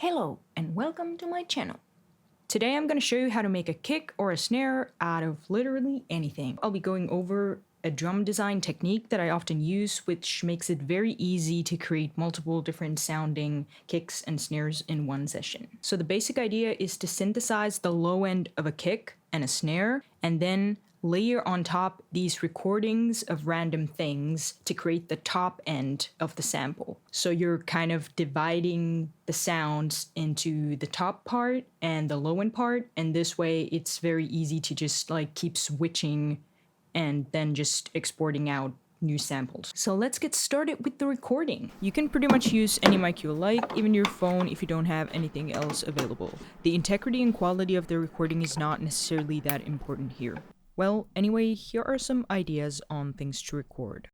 Hello and welcome to my channel. Today I'm going to show you how to make a kick or a snare out of literally anything. I'll be going over a drum design technique that I often use, which makes it very easy to create multiple different sounding kicks and snares in one session. So the basic idea is to synthesize the low end of a kick and a snare, and then layer on top these recordings of random things to create the top end of the sample. So you're kind of dividing the sounds into the top part and the low end part, and this way it's very easy to just like keep switching and then just exporting out new samples. So let's get started with the recording. You can pretty much use any mic you like, even your phone if you don't have anything else available. The integrity and quality of the recording is not necessarily that important here. Well, anyway, here are some ideas on things to record.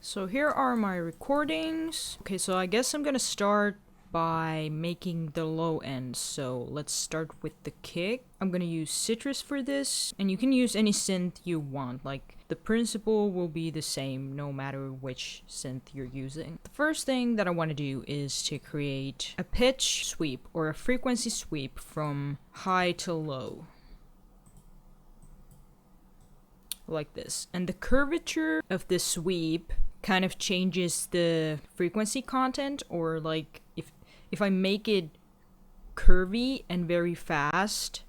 So here are my recordings. Okay, so I guess I'm gonna start by making the low end. So let's start with the kick. I'm gonna use Citrus for this, and you can use any synth you want. Like, the principle will be the same no matter which synth you're using. The first thing that I want to do is to create a pitch sweep or a frequency sweep from high to low. Like this. And the curvature of the sweep kind of changes the frequency content, or like if I make it curvy and very fast,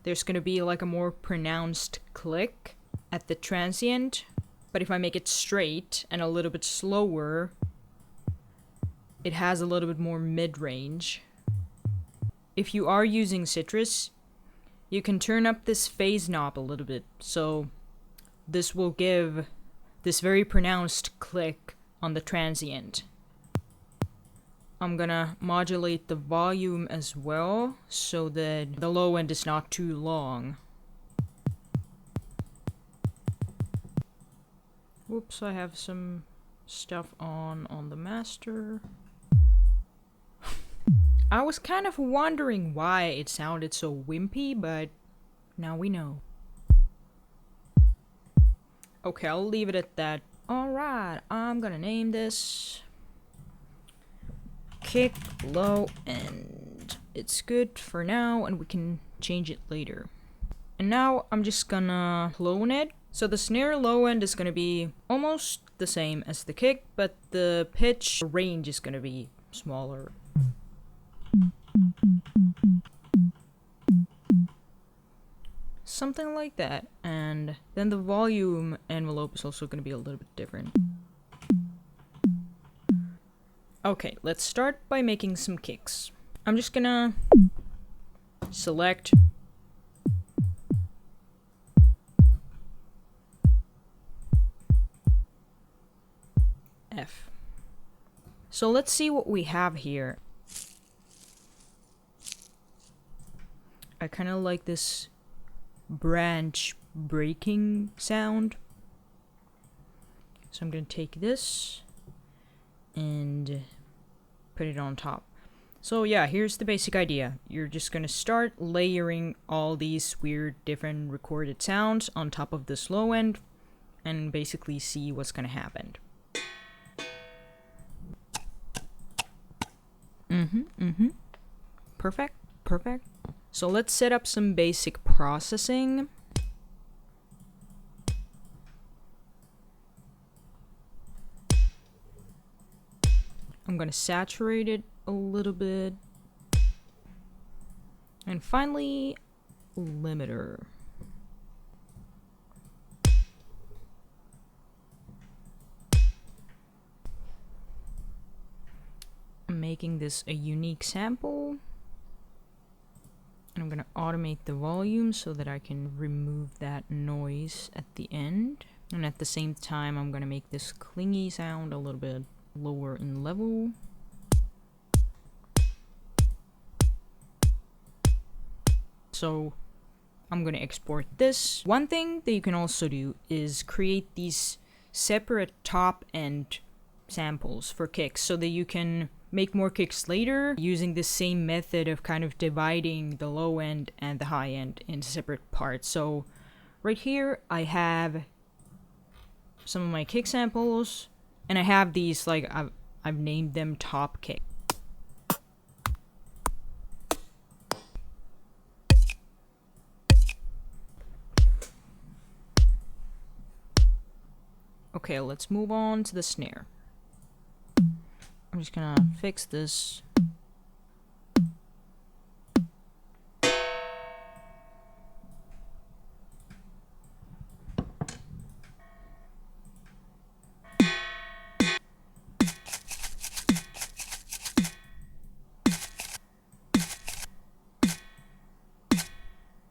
there's gonna be like a more pronounced click at the transient, but if I make it straight and a little bit slower, it has a little bit more mid-range. If you are using Citrus, you can turn up this phase knob a little bit, so this will give this very pronounced click on the transient. I'm gonna modulate the volume as well so that the low end is not too long. Whoops, I have some stuff on the master. I was kind of wondering why it sounded so wimpy, but now we know. Okay, I'll leave it at that. Alright, I'm gonna name this Kick Low End. It's good for now, and we can change it later. And now I'm just gonna clone it. So the snare low end is gonna be almost the same as the kick, but the pitch range is gonna be smaller. Something like that, and then the volume envelope is also going to be a little bit different. Okay, let's start by making some kicks. I'm just gonna select F. So let's see what we have here. I kind of like this branch breaking sound. So I'm going to take this and put it on top. So yeah, here's the basic idea. You're just going to start layering all these weird different recorded sounds on top of this low end and basically see what's going to happen. Perfect, perfect. So let's set up some basic processing. I'm gonna saturate it a little bit. And finally, limiter. I'm making this a unique sample. I'm going to automate the volume so that I can remove that noise at the end. And at the same time, I'm going to make this clingy sound a little bit lower in level. So I'm gonna export this. One thing that you can also do is create these separate top end samples for kicks so that you can make more kicks later using the same method of kind of dividing the low end and the high end into separate parts. So right here I have some of my kick samples, and I have these, like, I've named them top kick. Okay, let's move on to the snare. I'm just gonna fix this.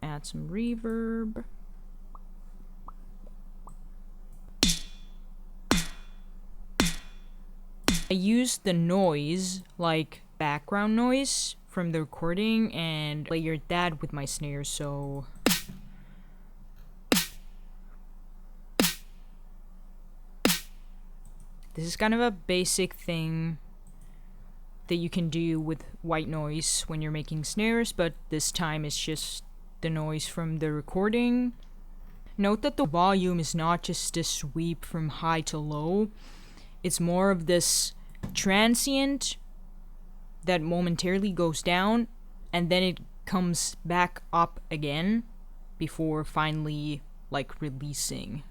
Add some reverb. I used the noise, like background noise from the recording, and layered that with my snare, so this is kind of a basic thing that you can do with white noise when you're making snares, but this time it's just the noise from the recording. Note that the volume is not just a sweep from high to low, it's more of this transient that momentarily goes down and then it comes back up again before finally, like, releasing.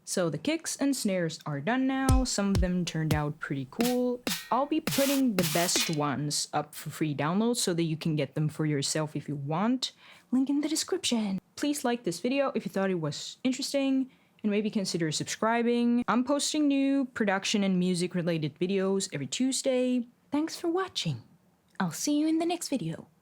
So the kicks and snares are done now. Some of them turned out pretty cool. I'll be putting the best ones up for free download so that you can get them for yourself if you want. Link in the description. Please like this video if you thought it was interesting, and maybe consider subscribing. I'm posting new production and music related videos every Tuesday. Thanks for watching. I'll see you in the next video.